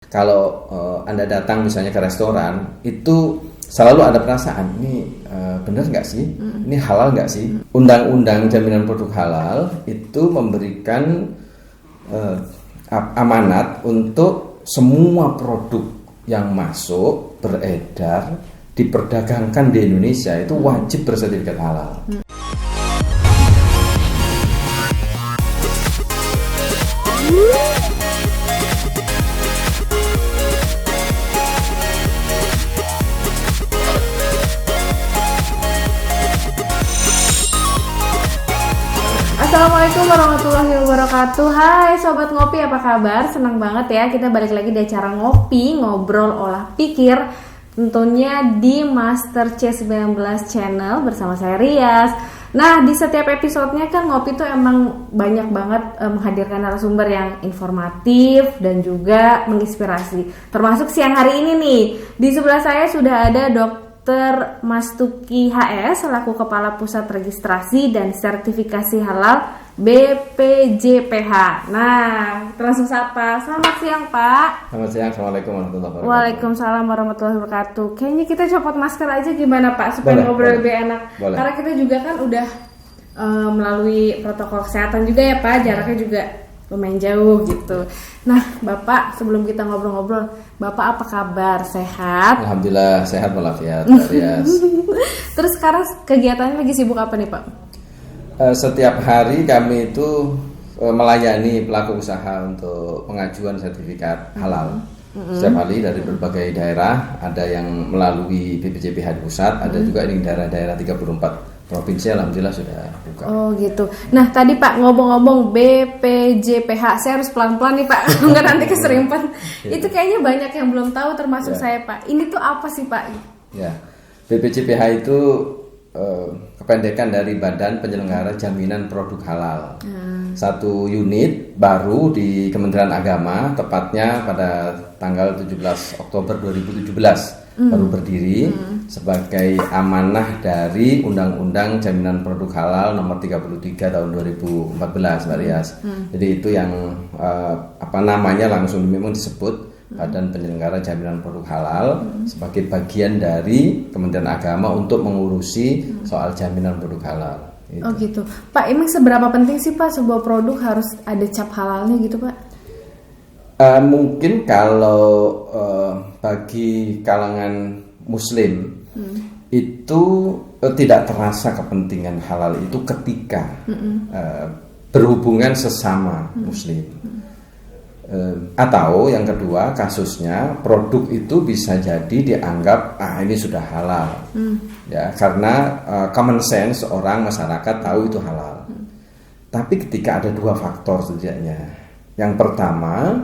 Kalau Anda datang misalnya ke restoran, itu selalu ada perasaan, ini benar nggak sih? Ini halal nggak sih? Undang-undang jaminan produk halal itu memberikan amanat untuk semua produk yang masuk, beredar, diperdagangkan di Indonesia itu wajib bersertifikat halal. Assalamualaikum warahmatullahi wabarakatuh. Hai Sobat Ngopi, apa kabar? Senang banget ya kita balik lagi di acara Ngopi, ngobrol olah pikir. Tentunya di Master C19 Channel bersama saya Rias. Nah, di setiap episodenya kan Ngopi tuh emang banyak banget menghadirkan narasumber yang informatif dan juga menginspirasi. Termasuk siang hari ini nih, di sebelah saya sudah ada Dr. Mastuki HS selaku Kepala Pusat Registrasi dan Sertifikasi Halal BPJPH. Nah, kita langsung sapa. Selamat siang, Pak. Selamat siang. Assalamualaikum warahmatullahi wabarakatuh. Waalaikumsalam warahmatullahi wabarakatuh. Kayaknya kita copot masker aja gimana, Pak, supaya ngobrol lebih enak. Boleh. Karena kita juga kan udah melalui protokol kesehatan juga ya, Pak. Jaraknya juga lumayan jauh gitu. Nah, Bapak, sebelum kita ngobrol-ngobrol, Bapak apa kabar? Sehat? Alhamdulillah sehat walafiat, Rias. Terus sekarang kegiatannya lagi sibuk apa nih, Pak? Setiap hari kami itu melayani pelaku usaha untuk pengajuan sertifikat halal. Setiap hari dari berbagai daerah, ada yang melalui BPJPH di pusat, ada juga di daerah-daerah 34 provinsi, alhamdulillah sudah buka. Oh gitu. Nah tadi Pak ngomong-ngomong BPJPH, saya harus pelan-pelan nih Pak, nggak nanti keserimpan. Itu kayaknya banyak yang belum tahu, termasuk saya Pak. Ini tuh apa sih Pak? Ya, BPJPH itu kependekan dari Badan Penyelenggara Jaminan Produk Halal. Satu unit baru di Kementerian Agama, tepatnya pada tanggal 17 Oktober 2017 baru berdiri sebagai amanah dari Undang-Undang Jaminan Produk Halal nomor 33 tahun 2014, Mbak Rias. Jadi itu yang namanya langsung memang disebut Badan Penyelenggara Jaminan Produk Halal sebagai bagian dari Kementerian Agama untuk mengurusi soal jaminan produk halal. Gitu. Oh gitu, Pak. Emang seberapa penting sih Pak sebuah produk harus ada cap halalnya gitu Pak? Mungkin kalau bagi kalangan Muslim itu tidak terasa kepentingan halal itu ketika berhubungan sesama Muslim. Atau yang kedua kasusnya produk itu bisa jadi dianggap ini sudah halal ya karena common sense orang masyarakat tahu itu halal. Tapi ketika ada dua faktor setidaknya. Yang pertama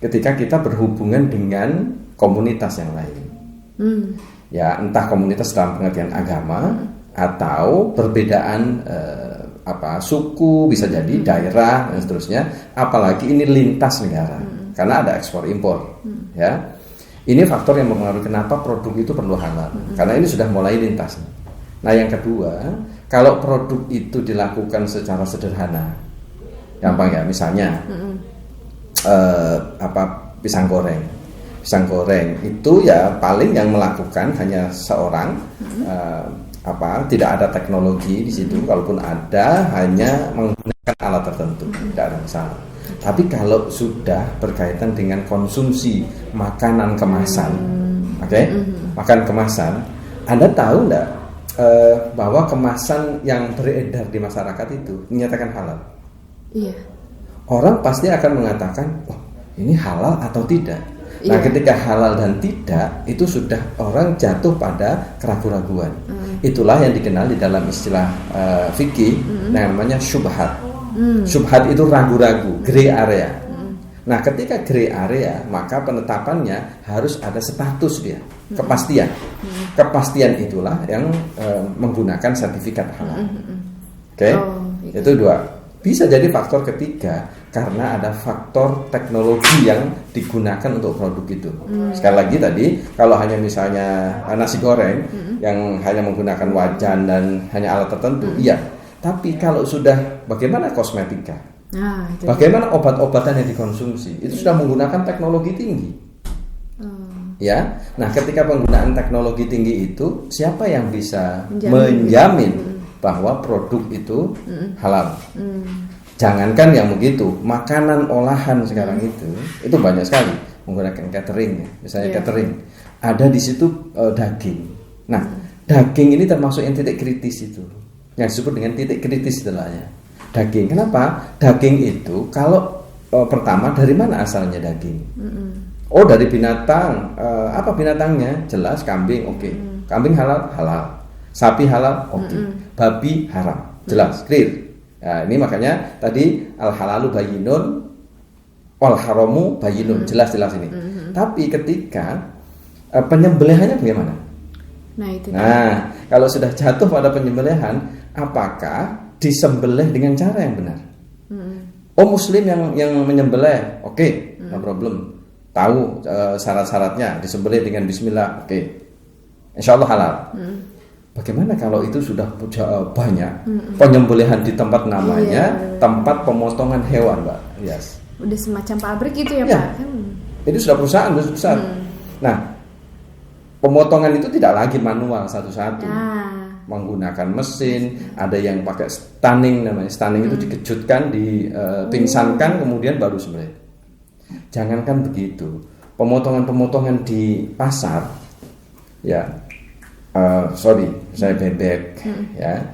ketika kita berhubungan dengan komunitas yang lain, ya entah komunitas dalam pengertian agama atau perbedaan suku, bisa jadi daerah dan seterusnya, apalagi ini lintas negara karena ada ekspor impor ya. Ini faktor yang mempengaruhi kenapa produk itu perlu halal karena ini sudah mulai lintas. Nah yang kedua, kalau produk itu dilakukan secara sederhana, gampang ya, misalnya pisang goreng itu ya paling yang melakukan hanya seorang, tidak ada teknologi di situ, kalaupun ada hanya menggunakan alat tertentu, tidak ada masalah. Tapi kalau sudah berkaitan dengan konsumsi makanan kemasan, makan kemasan, Anda tahu enggak bahwa kemasan yang beredar di masyarakat itu dinyatakan halal? Iya. Orang pasti akan mengatakan, ini halal atau tidak. Nah, ketika halal dan tidak, itu sudah orang jatuh pada keraguan-raguan. Itulah yang dikenal di dalam istilah fikih, namanya syubhat. Syubhat itu ragu-ragu, gray area. Nah, ketika gray area, maka penetapannya harus ada status dia, kepastian. Kepastian itulah yang menggunakan sertifikat halal. Itu dua. Bisa jadi faktor ketiga karena ada faktor teknologi yang digunakan untuk produk itu. Sekali lagi tadi, kalau hanya misalnya nasi goreng yang hanya menggunakan wajan dan hanya alat tertentu, iya. Tapi kalau sudah bagaimana kosmetika, bagaimana obat-obatan yang dikonsumsi, itu sudah menggunakan teknologi tinggi. Ya, nah ketika penggunaan teknologi tinggi itu, siapa yang bisa menjamin bahwa produk itu halal? Jangankan yang begitu, makanan olahan sekarang itu banyak sekali menggunakan catering, misalnya catering, ada di situ daging. Nah, daging ini termasuk yang titik kritis itu, yang disebut dengan titik kritis istilahnya. Daging, kenapa? Daging itu kalau pertama dari mana asalnya daging? Oh, dari binatang. Apa binatangnya? Jelas kambing, oke. Kambing halal, halal. Sapi halal, oke. Babi haram, jelas, clear. Nah, ini makanya tadi al halalu bayyinun wal haramu bayyinun, jelas ini. Tapi ketika penyembelihannya bagaimana? Nah, kalau sudah jatuh pada penyembelihan, apakah disembelih dengan cara yang benar? Oh, muslim yang menyembelih, oke, no problem. Tahu syarat-syaratnya, disembelih dengan bismillah, oke. Insya Allah halal. Bagaimana kalau itu sudah banyak penyembelihan di tempat namanya tempat pemotongan hewan, Mbak? Yes. Udah semacam pabrik gitu ya, Pak? Itu sudah perusahaan besar. Nah, pemotongan itu tidak lagi manual satu-satu, menggunakan mesin. Ada yang pakai stunning, namanya stunning itu dikejutkan, dipingsankan, kemudian baru sembelih. Jangankan begitu, pemotongan-pemotongan di pasar, saya bebek,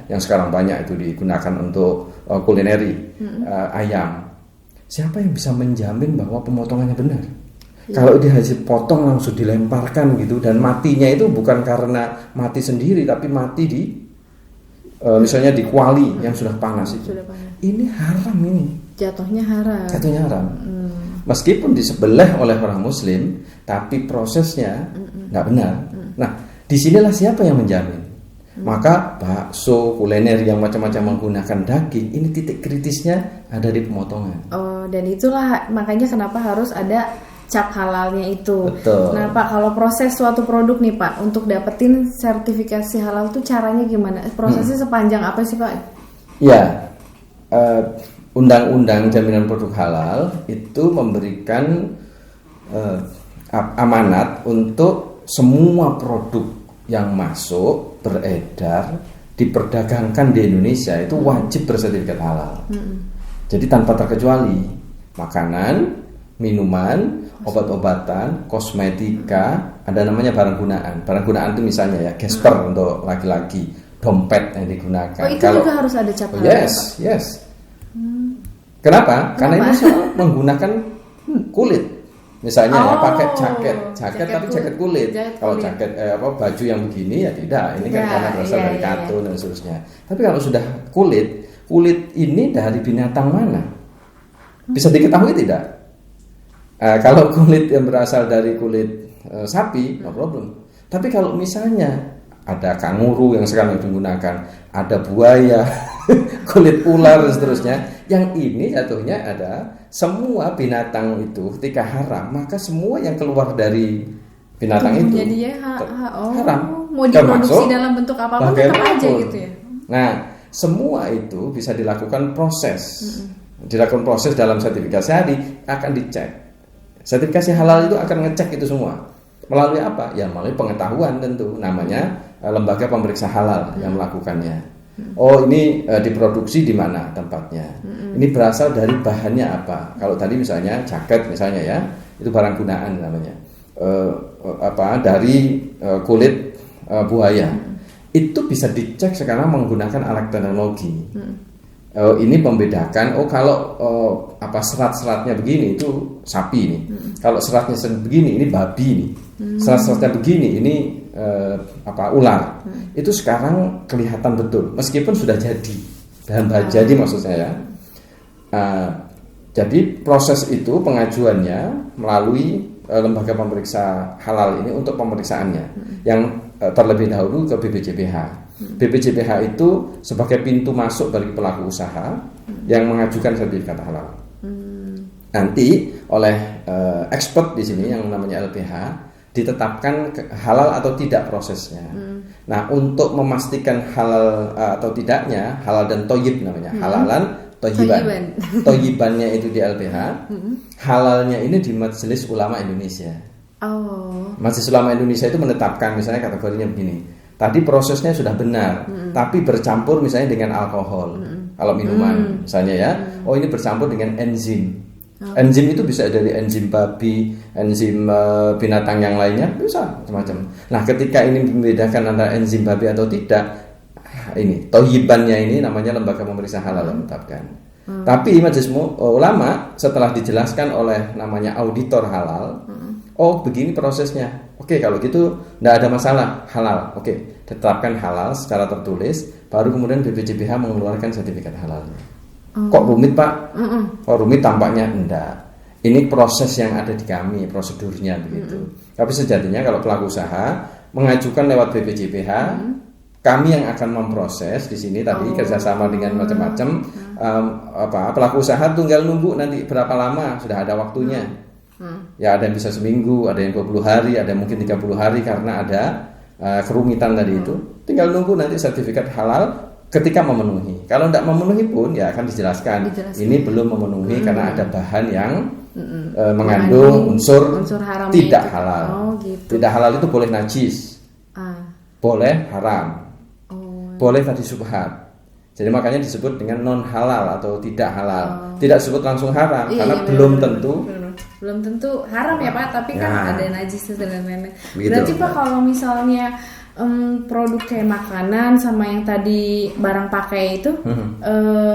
yang sekarang banyak itu digunakan untuk kulineri, ayam. Siapa yang bisa menjamin bahwa pemotongannya benar? Kalau dia hasil potong langsung dilemparkan gitu, dan matinya itu bukan karena mati sendiri, tapi mati di misalnya di kuali yang sudah panas itu. Ini haram ini. Jatuhnya haram. Meskipun disembelih oleh orang muslim, tapi prosesnya nggak benar. Nah, disinilah siapa yang menjamin? Maka bakso, kuliner yang macam-macam menggunakan daging, ini titik kritisnya ada di pemotongan. Oh, dan itulah makanya kenapa harus ada cap halalnya itu. Betul. Nah, Pak, kalau proses suatu produk nih, Pak, untuk dapetin sertifikasi halal itu caranya gimana? Prosesnya sepanjang apa sih, Pak? Ya, Undang-Undang Jaminan Produk Halal itu memberikan amanat untuk semua produk yang masuk, beredar, diperdagangkan di Indonesia itu wajib bersertifikat halal. Jadi tanpa terkecuali makanan, minuman, obat-obatan, kosmetika, ada namanya barang gunaan. Barang gunaan itu misalnya ya gesper untuk laki-laki, dompet yang digunakan. Oh, itu juga harus ada cap halal. Yes. Kenapa? Karena ini soal menggunakan kulit. Misalnya ya pakai jaket tapi jaket kulit. Kalau jaket baju yang begini ya tidak. Ini kan karena berasal dari katun dan seterusnya. Tapi kalau sudah kulit ini dari binatang mana? Bisa diketahui tidak? Kalau kulit yang berasal dari kulit sapi, no problem. Tapi kalau misalnya ada kanguru yang sekarang digunakan, ada buaya, kulit ular dan seterusnya, yang ini jatuhnya ada semua binatang itu ketika haram, maka semua yang keluar dari binatang itu jadinya haram. Mau diproduksi dalam bentuk apapun tetap aja gitu ya. Nah, semua itu bisa dilakukan proses. Dilakukan proses dalam sertifikasi akan dicek. Sertifikasi halal itu akan ngecek itu semua. Melalui apa? Ya melalui pengetahuan tentu. Namanya lembaga pemeriksa halal yang melakukannya. Oh, ini diproduksi di mana tempatnya? Ini berasal dari bahannya apa? Kalau tadi misalnya jaket misalnya ya, itu barang gunaan namanya. Dari kulit buaya. Itu bisa dicek sekarang menggunakan alat teknologi. Ini membedakan. Kalau serat-seratnya begini itu sapi nih. Kalau seratnya begini ini babi nih. Serat-seratnya begini ini ular. Itu sekarang kelihatan betul. Meskipun sudah jadi jadi maksud saya. Jadi proses itu pengajuannya melalui lembaga pemeriksa halal ini untuk pemeriksaannya yang terlebih dahulu ke BPJPH. BPJPH itu sebagai pintu masuk bagi pelaku usaha yang mengajukan sertifikat halal. Nanti oleh expert di sini yang namanya LPH ditetapkan halal atau tidak prosesnya. Nah, untuk memastikan halal atau tidaknya, halal dan toyib namanya, halalan toyiban. Toyibannya itu di LPH, halalnya ini di Majelis Ulama Indonesia. Majelis Ulama Indonesia itu menetapkan misalnya kategorinya begini. Tadi prosesnya sudah benar, tapi bercampur misalnya dengan alkohol. Kalau minuman misalnya ya, ini bercampur dengan enzim. Enzim itu bisa dari enzim babi, enzim binatang yang lainnya, bisa macam-macam. Nah, ketika ini membedakan antara enzim babi atau tidak, ini toyibannya ini namanya lembaga pemeriksa halal yang menetapkan. Tapi Majelis Ulama setelah dijelaskan oleh namanya auditor halal, begini prosesnya. Oke, kalau gitu tidak ada masalah, halal. Oke, tetapkan halal secara tertulis, baru kemudian BPJPH mengeluarkan sertifikat halalnya. Kok rumit Pak? Kok rumit tampaknya enggak. Ini proses yang ada di kami, prosedurnya begitu. Tapi sejatinya kalau pelaku usaha mengajukan lewat BPJPH, kami yang akan memproses di sini tadi kerjasama dengan macam-macam. Pelaku usaha tinggal nunggu nanti berapa lama, sudah ada waktunya. Ya ada yang bisa seminggu, ada yang 20 hari, ada yang mungkin 30 hari karena ada kerumitan tadi itu. Tinggal nunggu nanti sertifikat halal ketika memenuhi. Kalau tidak memenuhi pun ya akan dijelaskan. Ini belum memenuhi karena ada bahan yang mengandung unsur haram tidak itu. Halal. Gitu. Tidak halal itu boleh najis, boleh haram, boleh tadi subhat. Jadi makanya disebut dengan non halal atau tidak halal. Tidak disebut langsung haram karena belum tentu haram ya Pak, tapi kan ada najis dan lain-lain. Berarti Pak kalau misalnya produk kayak makanan sama yang tadi barang pakai itu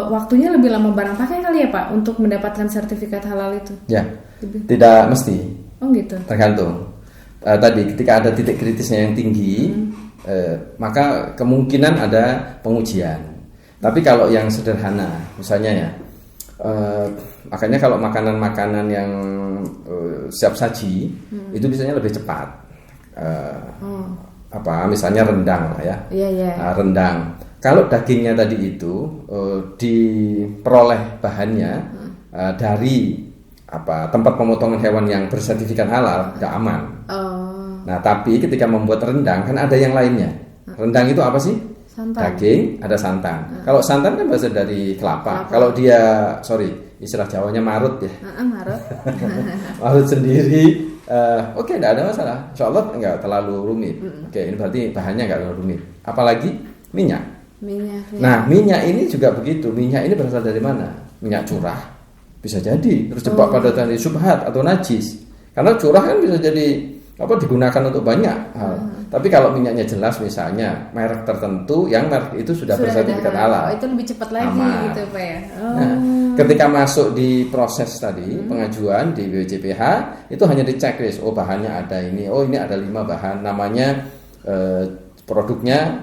waktunya lebih lama barang pakai kali ya Pak untuk mendapatkan sertifikat halal itu? Ya, tidak mesti. Gitu. Tergantung. Tadi ketika ada titik kritisnya yang tinggi, maka kemungkinan ada pengujian. Tapi kalau yang sederhana, misalnya ya, makanya kalau makanan-makanan yang siap saji itu biasanya lebih cepat. Misalnya rendang lah ya. Rendang. Kalau dagingnya tadi itu diperoleh bahannya dari tempat pemotongan hewan yang bersertifikat halal, tidak aman. Nah, tapi ketika membuat rendang kan ada yang lainnya. Rendang itu apa sih? Santan. Daging, ada santan. Kalau santan kan berasal dari kelapa. Kalau dia, istilah Jawanya marut ya. Marut. Marut sendiri. Oke, tidak ada masalah. Insya Allah nggak terlalu rumit. Oke, ini berarti bahannya nggak terlalu rumit. Apalagi minyak. Nah, minyak ini juga begitu. Minyak ini berasal dari mana? Minyak curah. Bisa jadi terjebak pada tadi subhat atau najis. Karena curah kan bisa jadi digunakan untuk banyak hal. Tapi kalau minyaknya jelas misalnya merek tertentu yang merek itu sudah bersertifikat halal. Itu lebih cepat lagi gitu Pak ya. Nah, ketika masuk di proses tadi pengajuan di BPJPH itu hanya dicek bahannya ada ini. Ini ada 5 bahan namanya produknya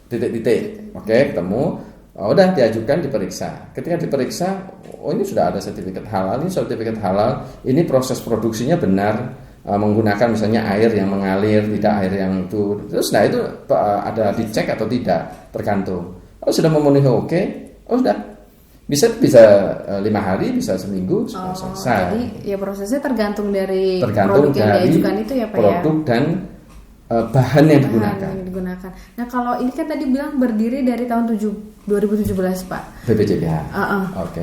titik-titik. Oke, ketemu. Udah diajukan diperiksa. Ketika diperiksa, ini sudah ada sertifikat halal, ini sertifikat halal, ini proses produksinya benar. Menggunakan misalnya air yang mengalir, tidak air yang itu. Terus itu ada dicek atau tidak, tergantung. Kalau sudah memenuhi sudah. Bisa 5 hari, bisa seminggu, sudah selesai. Jadi ya prosesnya tergantung dari produk yang diajukan itu ya Pak produk ya. Dan bahan yang digunakan. Nah kalau ini kan tadi bilang berdiri dari tahun 2017 Pak. BPJPH.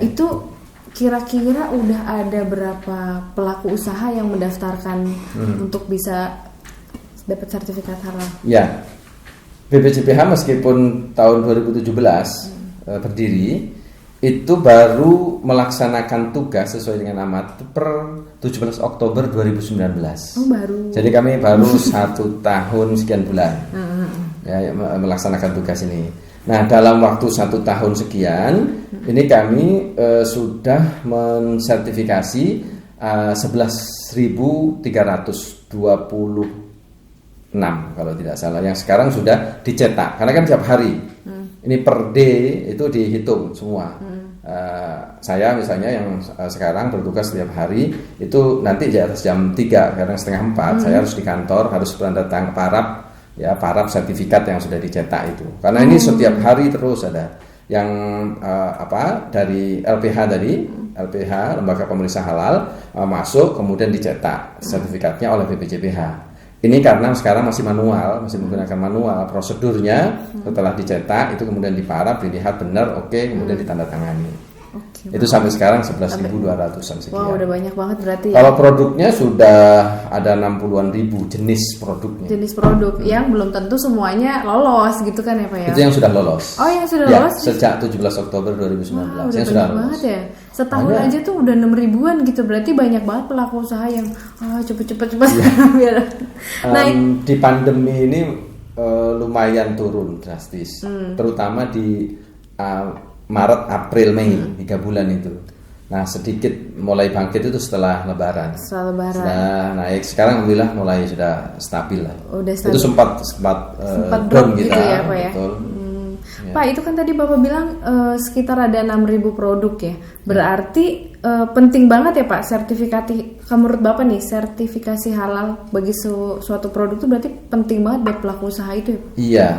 Itu kira-kira udah ada berapa pelaku usaha yang mendaftarkan untuk bisa dapat sertifikat halal? Ya, BPJPH meskipun tahun 2017 berdiri, itu baru melaksanakan tugas sesuai dengan amat per 17 Oktober 2019. Baru. Jadi kami baru 1 tahun sekian bulan melaksanakan tugas ini. Nah, dalam waktu 1 tahun sekian, ini kami sudah mensertifikasi 11.326 kalau tidak salah. Yang sekarang sudah dicetak, karena kan tiap hari. Ini per day itu dihitung semua. Saya misalnya yang sekarang bertugas setiap hari itu nanti di atas jam 3, kadang setengah 4 saya harus di kantor, harus berdatang ke parab sertifikat yang sudah dicetak itu. Karena ini setiap hari terus ada yang dari LPH tadi, LPH Lembaga Pemeriksa Halal masuk kemudian dicetak sertifikatnya oleh BPJPH. Ini karena sekarang masih manual, masih menggunakan manual prosedurnya. Setelah dicetak itu kemudian diparab, dilihat benar, kemudian ditandatangani. Itu sampai sekarang 11.200-an sekian. Wow, udah banyak banget berarti ya. Kalau produknya sudah ada 60-an ribu jenis produknya. Jenis produk yang belum tentu semuanya lolos gitu kan ya Pak ya? Itu yang sudah lolos. Oh, yang sudah ya, lolos? Sejak 17 Oktober 2019. Wah, udah yang sudah banyak lolos. banget ya. Setahun aja tuh udah 6 ribuan gitu. Berarti banyak banget pelaku usaha yang cepet biar. Nah, di pandemi ini lumayan turun drastis, terutama di Maret, April, Mei, 3 bulan itu. Nah, sedikit mulai bangkit itu setelah Lebaran. Setelah naik, sekarang alhamdulillah mulai sudah stabil lah. Itu sempat drop kita, gitu ya Pak ya. betul. Pak, itu kan tadi Bapak bilang sekitar ada 6.000 produk ya. Berarti penting banget ya Pak sertifikasi. Menurut Bapak nih, sertifikasi halal bagi suatu produk itu berarti penting banget buat pelaku usaha itu ya? Iya.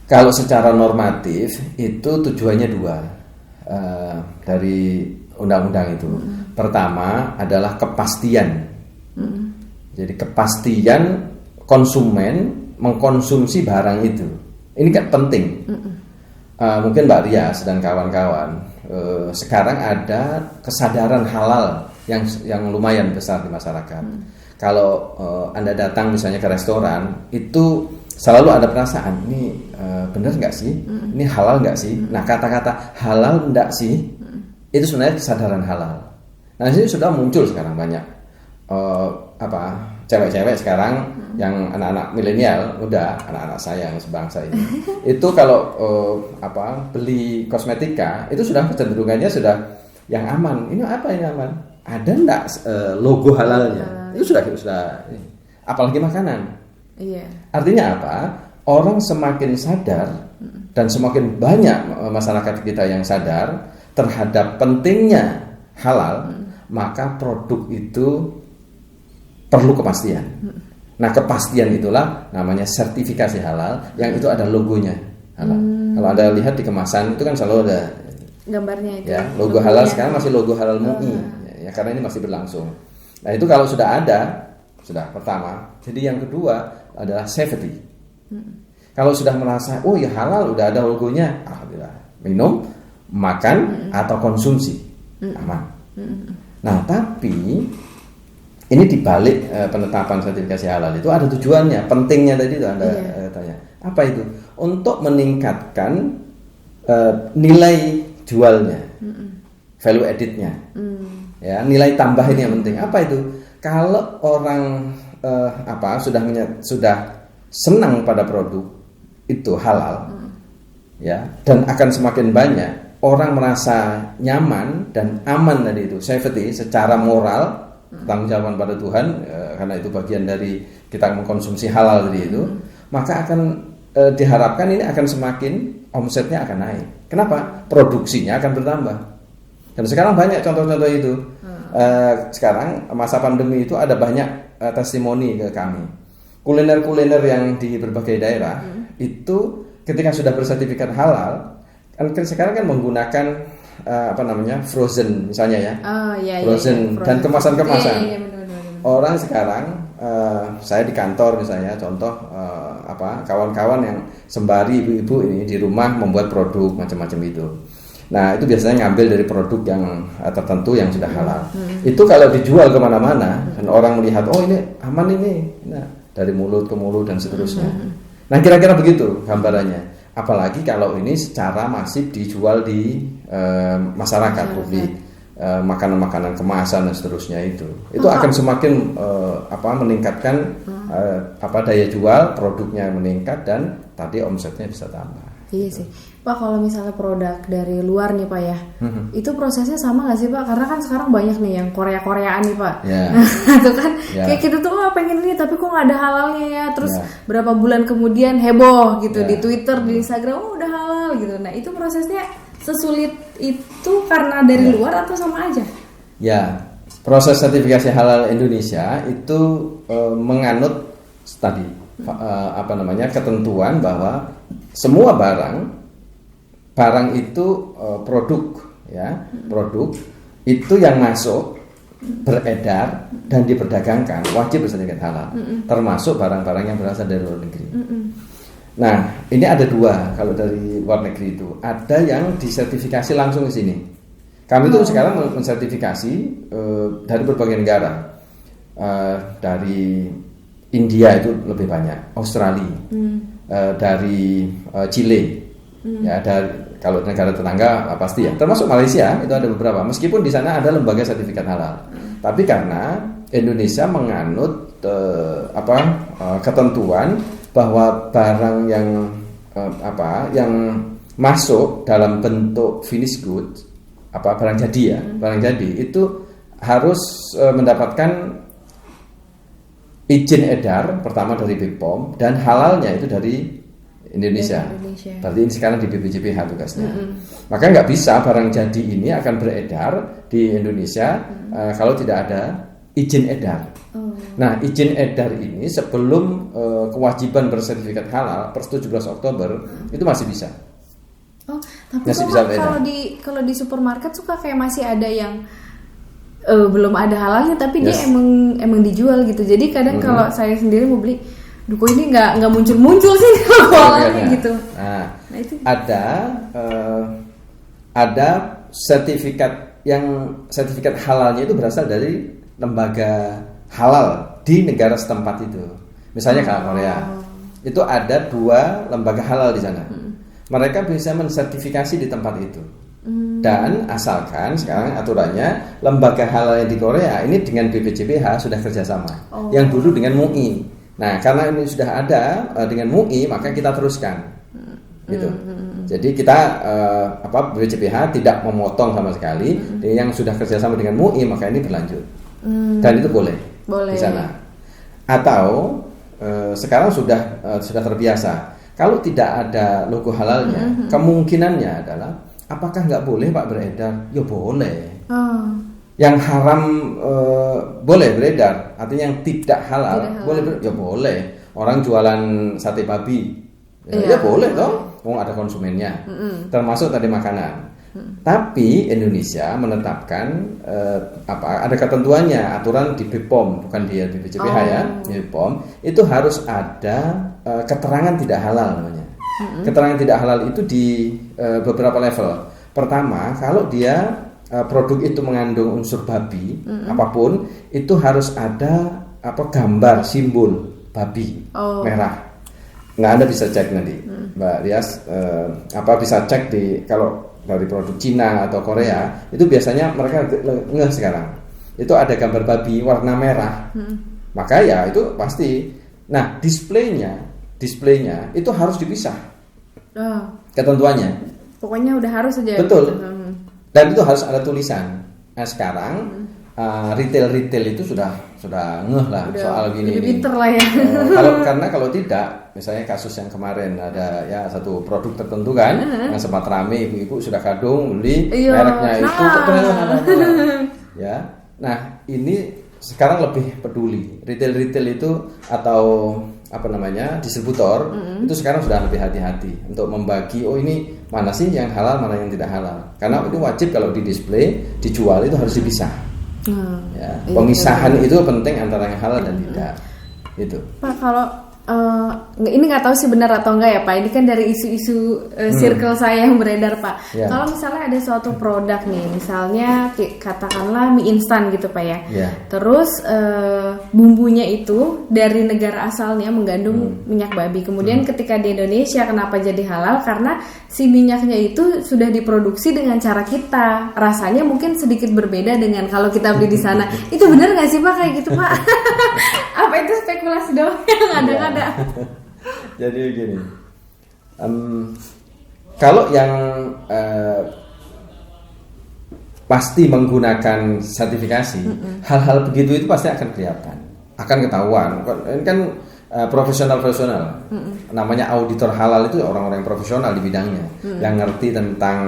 Kalau secara normatif itu tujuannya 2 dari undang-undang itu. Pertama adalah kepastian. Jadi kepastian konsumen mengkonsumsi barang itu. Ini kan penting. Mungkin Mbak Rias dan kawan-kawan sekarang ada kesadaran halal yang lumayan besar di masyarakat. Kalau Anda datang misalnya ke restoran, itu selalu ada perasaan ini benar nggak sih? Ini halal nggak sih? Nah, kata-kata halal nggak sih? Itu sebenarnya kesadaran halal. Nah, ini sudah muncul sekarang banyak cewek-cewek sekarang yang anak-anak milenial, udah anak-anak saya yang sebangsa ini. Itu kalau beli kosmetika itu sudah kecenderungannya sudah yang aman. Ini apa yang aman? Ada enggak logo halalnya? Itu sudah apalagi makanan. Iya. Artinya apa? Orang semakin sadar dan semakin banyak masyarakat kita yang sadar terhadap pentingnya halal, maka produk itu perlu kepastian. Nah, kepastian itulah namanya sertifikasi halal, yang itu ada logonya halal. Kalau Anda lihat di kemasan itu kan selalu ada gambarnya itu. Ya, logo halal sekarang masih logo halal MUI. Ya, karena ini masih berlangsung. Nah, itu kalau sudah ada, sudah pertama. Jadi yang kedua adalah safety. Kalau sudah merasa, oh ya halal, udah ada logonya, alhamdulillah. Minum, makan atau konsumsi aman. Nah, tapi ini dibalik penetapan sertifikasi halal itu ada tujuannya, pentingnya tadi itu Anda tanya. Apa itu? Untuk meningkatkan nilai jualnya, value added-nya, ya, nilai tambahan yang penting. Apa itu? Kalau orang sudah senang pada produk itu halal, ya, dan akan semakin banyak orang merasa nyaman dan aman tadi itu, safety secara moral. Tanggung-jawaban pada Tuhan, karena itu bagian dari kita mengkonsumsi halal tadi itu, maka akan diharapkan ini akan semakin omsetnya akan naik. Kenapa? Produksinya akan bertambah. Dan sekarang banyak contoh-contoh itu. Sekarang masa pandemi itu ada banyak testimoni ke kami. Kuliner-kuliner yang di berbagai daerah itu ketika sudah bersertifikat halal, kan sekarang kan menggunakan frozen misalnya ya, frozen dan kemasan-kemasan. Iya, Orang sekarang saya di kantor misalnya, contoh kawan-kawan yang sembari ibu-ibu ini di rumah membuat produk macam-macam itu. Nah, itu biasanya ngambil dari produk yang tertentu yang sudah halal. Itu kalau dijual kemana-mana dan orang melihat, oh ini aman ini, nah, dari mulut ke mulut dan seterusnya. Nah, kira-kira begitu gambarannya. Apalagi kalau ini secara masif dijual di masyarakat publik, makanan-makanan kemasan dan seterusnya itu akan semakin meningkatkan daya jual, produknya meningkat dan tadi omsetnya bisa tambah. Iya sih, Pak. Kalau misalnya produk dari luar nih Pak ya, itu prosesnya sama nggak sih Pak? Karena kan sekarang banyak nih yang Korea-Koreaan nih Pak. Itu kan kayak kita tuh pengen ini tapi kok nggak ada halalnya ya. Terus berapa bulan kemudian heboh gitu di Twitter, di Instagram, udah halal gitu. Nah, itu prosesnya sesulit itu karena dari luar atau sama aja? Ya, proses sertifikasi halal Indonesia itu menganut tadi ketentuan bahwa semua barang itu produk itu yang masuk, beredar dan diperdagangkan wajib bersertifikat halal, termasuk barang-barang yang berasal dari luar negeri. Nah, ini ada dua. Kalau dari luar negeri itu ada yang disertifikasi langsung ke sini. Kami itu sekarang mensertifikasi dari berbagai negara. Dari India itu lebih banyak, Australia, dari Chile, ya kalau negara tetangga pasti ya, termasuk Malaysia itu ada beberapa. Meskipun di sana ada lembaga sertifikat halal, tapi karena Indonesia menganut ketentuan bahwa barang yang yang masuk dalam bentuk finished goods, barang jadi itu harus mendapatkan izin edar pertama dari BPOM dan halalnya itu dari Indonesia. Berarti ini sekarang di BPJPH tugasnya. Maka nggak bisa barang jadi ini akan beredar di Indonesia kalau tidak ada izin edar. Nah, izin edar ini sebelum kewajiban bersertifikat halal per 17 Oktober itu masih bisa. Oh, tapi kalau di supermarket suka kayak masih ada yang belum ada halalnya tapi dia emang dijual gitu. Jadi kadang kalau saya sendiri mau beli, kok ini nggak muncul sih kalau halalnya gitu. Nah itu ada sertifikat halalnya itu berasal dari lembaga halal di negara setempat itu. Misalnya kalau Korea itu ada 2 lembaga halal di sana. Mereka bisa mensertifikasi di tempat itu. Dan asalkan sekarang aturannya lembaga halal yang di Korea ini dengan BPJPH sudah kerjasama. Yang dulu dengan MUI. Nah, karena ini sudah ada dengan MUI, maka kita teruskan, gitu. Jadi kita BPJPH tidak memotong sama sekali. Yang sudah kerjasama dengan MUI, maka ini berlanjut. Dan itu boleh di sana. Atau sekarang sudah terbiasa. Kalau tidak ada logo halalnya, kemungkinannya adalah apakah nggak boleh Pak beredar? Ya boleh. Yang haram boleh beredar, artinya yang tidak halal boleh beredar. Ya boleh. Orang jualan sate babi, ya boleh toh. Ada konsumennya, termasuk tadi makanan. Tapi Indonesia menetapkan ada ketentuannya, aturan di BPOM, bukan di BPJPH ya, BPOM itu harus ada keterangan tidak halal namanya. Keterangan tidak halal itu di beberapa level. Pertama, kalau dia produk itu mengandung unsur babi, apapun itu harus ada gambar simbol babi merah. Nah, Anda bisa cek nanti, Mbak Rias, bisa cek kalau dari produk Cina atau Korea itu biasanya mereka ngeh sekarang. Itu ada gambar babi warna merah. Maka ya itu pasti. Nah, displaynya itu harus dipisah. Ketentuannya. Pokoknya udah harus aja. Betul. Dan itu harus ada tulisan. Nah, sekarang retail itu sudah ngeh lah soal gini. Lebih pinter lah ya. Kalau tidak, misalnya kasus yang kemarin ada ya satu produk tertentu kan yang sempat rame, ibu-ibu sudah kadung beli mereknya itu ya. Nah, ini sekarang lebih peduli. Retail itu atau distributor itu sekarang sudah lebih hati-hati untuk membagi ini mana sih yang halal, mana yang tidak halal. Karena itu wajib kalau di display, dijual itu harus dipisah. Pemisahan itu penting antara yang halal dan tidak. Itu. Pak, kalau ini nggak tahu sih benar atau enggak ya Pak. Ini kan dari isu-isu circle saya yang beredar Pak. Kalau misalnya ada suatu produk nih, misalnya katakanlah mie instan gitu Pak ya. Terus bumbunya itu dari negara asalnya mengandung minyak babi. Kemudian ketika di Indonesia kenapa jadi halal? Karena si minyaknya itu sudah diproduksi dengan cara kita. Rasanya mungkin sedikit berbeda dengan kalau kita beli di sana. Itu benar nggak sih Pak kayak gitu Pak? Apa itu spekulasi doang yang ada-ada? Jadi begini, kalau yang pasti menggunakan sertifikasi, hal-hal begitu itu pasti akan kelihatan, akan ketahuan. Ini kan profesional, namanya auditor halal itu orang-orang yang profesional di bidangnya, yang ngerti tentang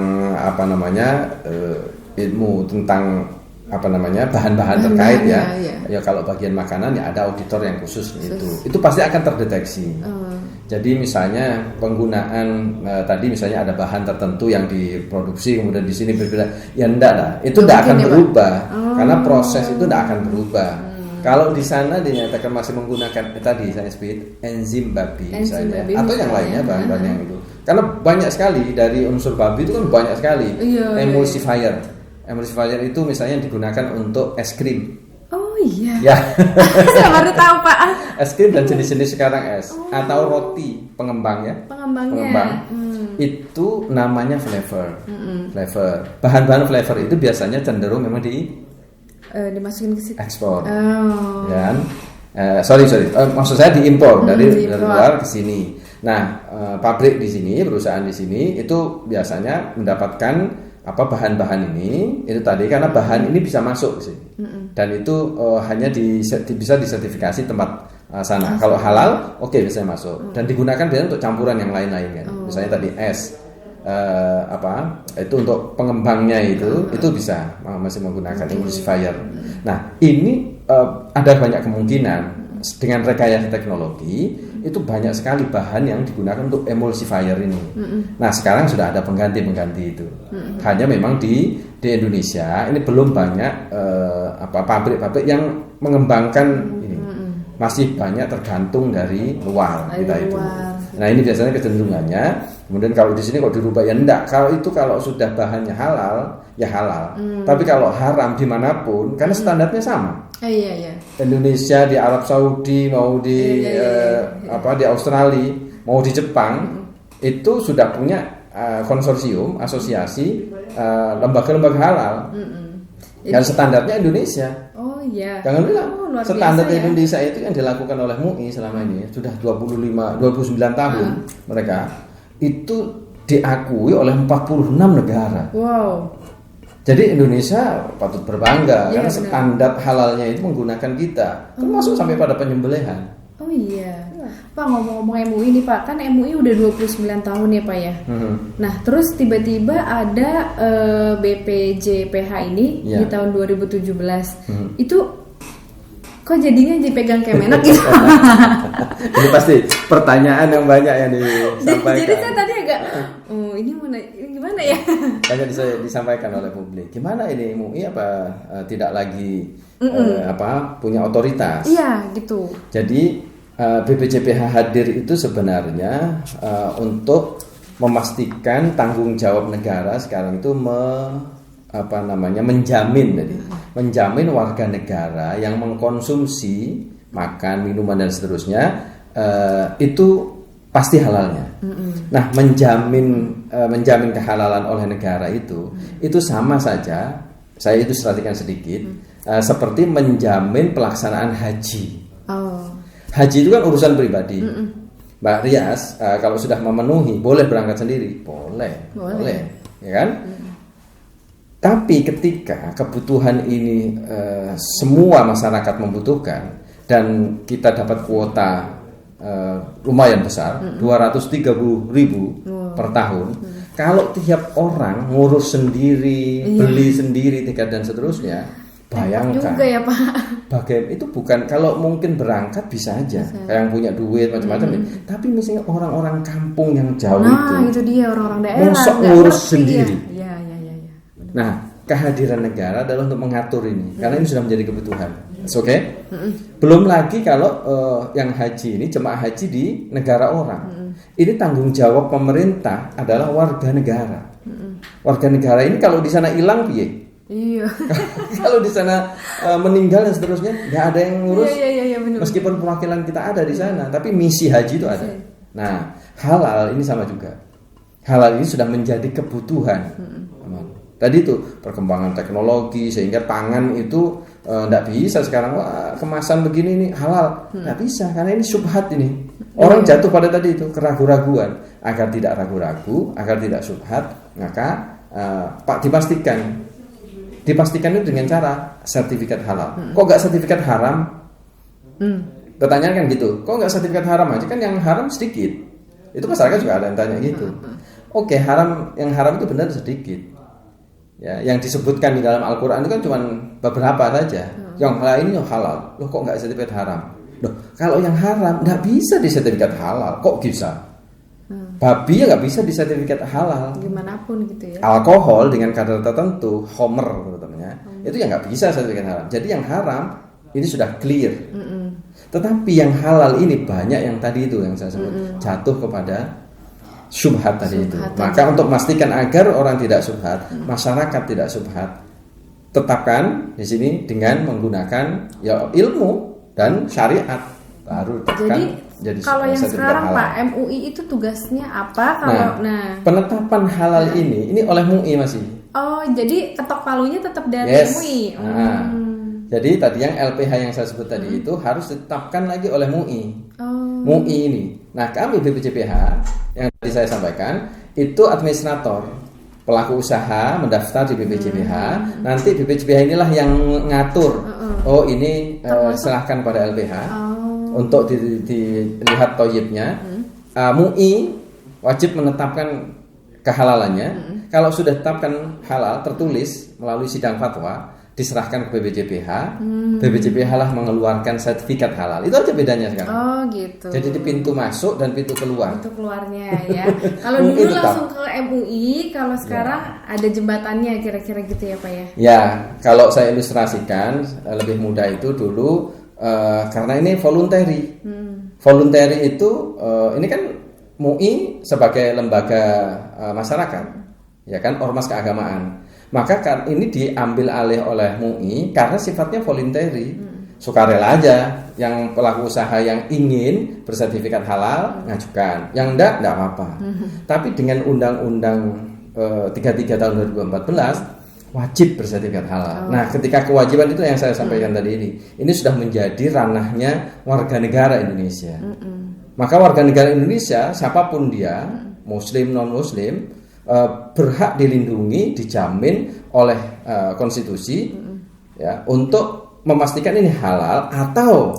ilmu tentang bahan-bahan terkait ya. Ya kalau bagian makanan ya ada auditor yang khusus itu pasti akan terdeteksi. Jadi misalnya penggunaan tadi misalnya ada bahan tertentu yang diproduksi kemudian di sini berbeda, ya enggak lah, itu tidak akan berubah karena proses itu tidak akan berubah. Kalau di sana dinyatakan masih menggunakan tadi saya sebut enzim babi misalnya atau yang lainnya bahan-bahan yang itu, karena banyak sekali dari unsur babi itu kan banyak sekali emulsifier. Emulsifier itu misalnya digunakan untuk es krim. Oh iya. Ya. Saya baru tahu Pak. Es krim dan jenis-jenis sekarang es atau roti pengembang ya. Pengembangnya. Itu namanya flavor. Flavor. Bahan-bahan flavor itu biasanya cenderung memang Dimasukin ke situ. Ekspor. Dan sorry. Maksud saya diimpor dari luar ke sini. Nah, pabrik di sini, perusahaan di sini itu biasanya mendapatkan bahan-bahan ini itu tadi karena bahan ini bisa masuk ke sini. Dan itu hanya bisa disertifikasi tempat sana. Kalau halal, oke, bisa masuk. Dan digunakan biasanya untuk campuran yang lain-lain kan. Misalnya tadi es itu untuk pengembangnya itu bisa masih menggunakan emulsifier. Nah, ini ada banyak kemungkinan dengan rekayasa teknologi itu banyak sekali bahan yang digunakan untuk emulsifier ini. Nah, sekarang sudah ada pengganti itu. Hanya memang di Indonesia ini belum banyak pabrik-pabrik yang mengembangkan ini. Masih banyak tergantung dari luar kita itu. Nah, ini biasanya kecenderungannya. Kemudian kalau di sini kok dirubah ya enggak. Kalau sudah bahannya halal ya halal. Tapi kalau haram dimanapun karena standarnya sama. Iya. Indonesia, di Arab Saudi, mau di di Australia, mau di Jepang, itu sudah punya konsorsium, asosiasi lembaga-lembaga halal. Dan standarnya Indonesia. Oh iya. Jangan bilang standar biasa, Indonesia itu yang dilakukan oleh MUI selama ini sudah 29 tahun mereka itu diakui oleh 46 negara. Wow. Jadi Indonesia patut berbangga karena standar halalnya itu menggunakan kita, termasuk sampai pada penyembelihan. Oh iya. Pak, ngomong-ngomong MUI nih Pak, kan MUI udah 29 tahun ya Pak ya. Nah, terus tiba-tiba ada BPJPH ini di tahun 2017. Itu kok jadinya dipegang Kemenak gitu? Ini pasti pertanyaan yang banyak yang disampaikan. Jadi saya tadi agak, ini gimana ya? Banyak disampaikan oleh publik. Gimana ini MUI tidak lagi punya otoritas? Iya gitu. Jadi BPJPH hadir itu sebenarnya untuk memastikan tanggung jawab negara sekarang itu menjamin warga negara yang mengkonsumsi makan, minuman dan seterusnya itu pasti halalnya. Nah, menjamin kehalalan oleh negara itu sama saja. Saya ilustrasikan sedikit seperti menjamin pelaksanaan haji. Haji itu kan urusan pribadi. Mbak Rias kalau sudah memenuhi boleh berangkat sendiri, boleh, ya kan? Tapi ketika kebutuhan ini semua masyarakat membutuhkan dan kita dapat kuota lumayan besar, 230.000 per tahun. Kalau tiap orang ngurus sendiri, beli sendiri tiket dan seterusnya, bayangkan juga ya Pak. Bagaimana itu bukan kalau mungkin berangkat bisa aja, kayak yang punya duit macam-macam. Tapi misalnya orang-orang kampung yang jauh itu dia orang-orang daerah mosok ngurus sendiri. Ya. Nah, kehadiran negara adalah untuk mengatur ini karena ini sudah menjadi kebutuhan. Oke? Belum lagi kalau yang haji ini jemaah haji di negara orang. Ini tanggung jawab pemerintah adalah warga negara. Warga negara ini kalau di sana hilang piye? Iya. Kalau di sana meninggal dan seterusnya nggak ada yang ngurus. Iya, benar. Meskipun perwakilan kita ada di sana, tapi misi haji itu ada. Nah, halal ini sama juga. Halal ini sudah menjadi kebutuhan. Tadi itu perkembangan teknologi sehingga pangan itu nggak bisa sekarang kemasan begini ini halal, nggak bisa karena ini syubhat ini. Orang jatuh pada tadi itu keraguan-raguan. Agar tidak ragu-ragu, agar tidak syubhat, maka dipastikan itu dengan cara sertifikat halal. Kok nggak sertifikat haram? Pertanyaan kan gitu. Kok nggak sertifikat haram aja? Kan yang haram sedikit. Itu masyarakat juga ada yang tanya gitu. Oke, yang haram itu benar sedikit. Ya, yang disebutkan di dalam Al-Quran itu kan cuma beberapa saja. Yang lain ini halal. Loh, kok nggak sertifikat haram? Loh, kalau yang haram nggak bisa disertifikat halal. Kok bisa? Babi ya nggak bisa disertifikat halal. Gimana pun gitu ya. Alkohol dengan kadar tertentu, homer terutama, itu ya nggak bisa sertifikat haram. Jadi yang haram ini sudah clear. Tetapi yang halal ini banyak yang tadi itu yang saya sebut jatuh kepada syubhat tadi itu. Maka untuk memastikan agar orang tidak syubhat, masyarakat tidak syubhat, tetapkan di sini dengan menggunakan ya ilmu dan syariat, baru tetapkan jadi kalau yang sertifikat sekarang halal. Pak MUI itu tugasnya apa kalau penetapan halal ini oleh MUI masih. Oh, jadi ketok palunya tetap dari Yes. MUI. Jadi tadi yang LPH yang saya sebut tadi itu harus ditetapkan lagi oleh MUI. MUI ini. Nah, kami BPJPH yang tadi saya sampaikan itu administrator. Pelaku usaha mendaftar di BPJPH, nanti BPJPH inilah yang ngatur. Oh, ini serahkan pada LPH untuk dilihat toyibnya. MUI wajib menetapkan kehalalannya. Kalau sudah ditetapkan halal tertulis melalui sidang fatwa, diserahkan ke BPJPH. BPJPH lah mengeluarkan sertifikat halal. Itu aja bedanya sekarang. Oh gitu. Jadi di pintu masuk dan pintu keluar. Pintu keluarnya ya. Kalau dulu langsung ke MUI, kalau sekarang ada jembatannya kira-kira gitu ya Pak ya? Ya, kalau saya ilustrasikan lebih mudah itu dulu karena ini voluntary. Voluntary itu ini kan MUI sebagai lembaga masyarakat, ya kan, ormas keagamaan. Maka kan ini diambil alih oleh MUI karena sifatnya voluntary, sukarela aja. Yang pelaku usaha yang ingin bersertifikat halal ngajukan, yang enggak apa-apa. Tapi dengan Undang-Undang 33 tahun 2014 wajib bersertifikat halal. Nah, ketika kewajiban itu yang saya sampaikan tadi ini sudah menjadi ranahnya warga negara Indonesia. Maka warga negara Indonesia siapapun dia, Muslim non Muslim, berhak dilindungi, dijamin oleh konstitusi ya untuk memastikan ini halal atau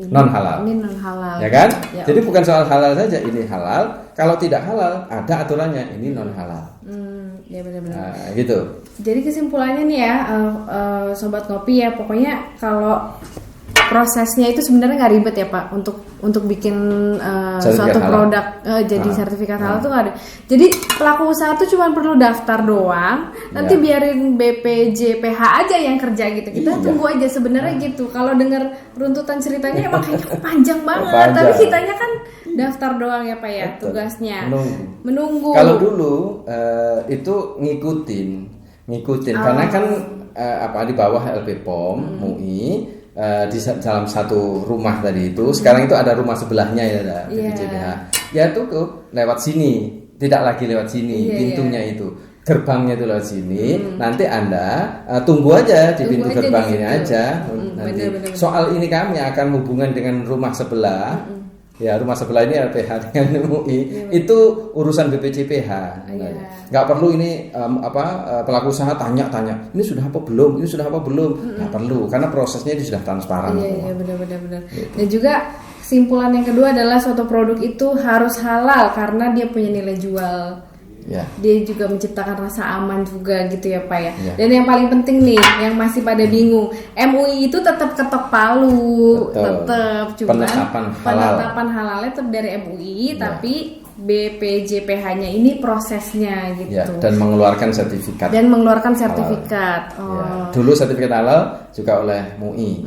non halal. Ini non halal. Ya kan? Ya, jadi bukan soal halal saja, ini halal. Kalau tidak halal ada aturannya, ini non halal. Ya benar-benar. Nah, gitu. Jadi kesimpulannya nih ya, sobat ngopi ya, pokoknya kalau prosesnya itu sebenarnya nggak ribet ya Pak untuk bikin suatu produk jadi sertifikat halal tuh nggak ada. Jadi pelaku usaha tuh cuma perlu daftar doang, nanti biarin BPJPH aja yang kerja gitu. Kita tunggu aja sebenarnya gitu. Kalau dengar runtutan ceritanya emang kayaknya panjang banget, tapi kitanya kan daftar doang ya Pak ya. Betul. Tugasnya menunggu. Kalau dulu itu ngikutin karena kan di bawah LP POM MUI. Di dalam satu rumah tadi itu sekarang itu ada rumah sebelahnya ya BPJPH. Ya itu lewat sini, tidak lagi lewat sini, pintunya itu, gerbangnya itu lewat sini. Nanti Anda tunggu aja di pintu gerbang ini aja. Nanti bener. Soal ini kami akan hubungan dengan rumah sebelah. Ya, rumah sebelah ini LPH dengan MUI itu urusan BPJPH. Nggak perlu ini pelaku usaha tanya-tanya ini sudah apa belum, nggak perlu karena prosesnya itu sudah transparan. Iya benar. Gitu. Dan juga kesimpulan yang kedua adalah suatu produk itu harus halal karena dia punya nilai jual. Ya. Dia juga menciptakan rasa aman juga gitu ya Pak ya. Dan yang paling penting nih, yang masih pada bingung, MUI itu tetap ketok palu, tetap cuman penetapan halalnya tetap dari MUI, tapi BPJPH-nya ini prosesnya gitu. Ya, dan mengeluarkan sertifikat. Dulu sertifikat halal juga oleh MUI.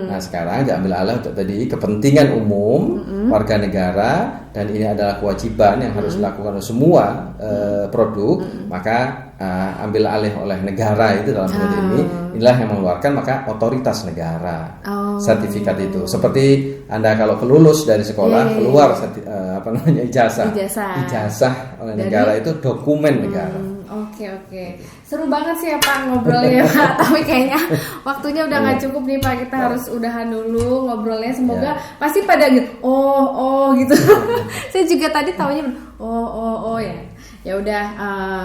Nah, sekarang diambil alih untuk tadi kepentingan umum warga negara, dan ini adalah kewajiban yang harus dilakukan oleh semua produk, maka ambil alih oleh negara itu dalam hal ini, inilah yang mengeluarkan, maka otoritas negara sertifikat itu. Seperti Anda kalau kelulus dari sekolah keluar ijazah oleh negara, itu dokumen negara. Oke. Seru banget sih ya Pak ngobrolnya Pak. Tapi kayaknya waktunya udah nggak cukup nih Pak. Kita harus udahan dulu ngobrolnya. Semoga pasti pada gitu. Oh gitu. Saya juga tadi taunya oh ya. Ya udah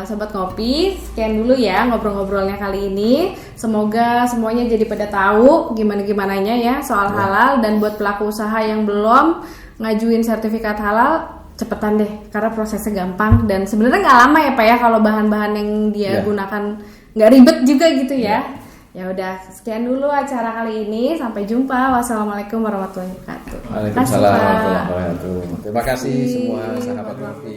sobat ngopi, sekian dulu ya ngobrol-ngobrolnya kali ini. Semoga semuanya jadi pada tahu gimana-gimananya ya soal halal, dan buat pelaku usaha yang belum ngajuin sertifikat halal, cepetan deh karena prosesnya gampang dan sebenarnya nggak lama ya Pak ya, kalau bahan-bahan yang dia gunakan nggak ribet juga gitu ya. Ya udah, sekian dulu acara kali ini, sampai jumpa. Wassalamualaikum warahmatullahi wabarakatuh. Waalaikumsalam warahmatullahi wabarakatuh. Terima kasih semua sahabat ngopi.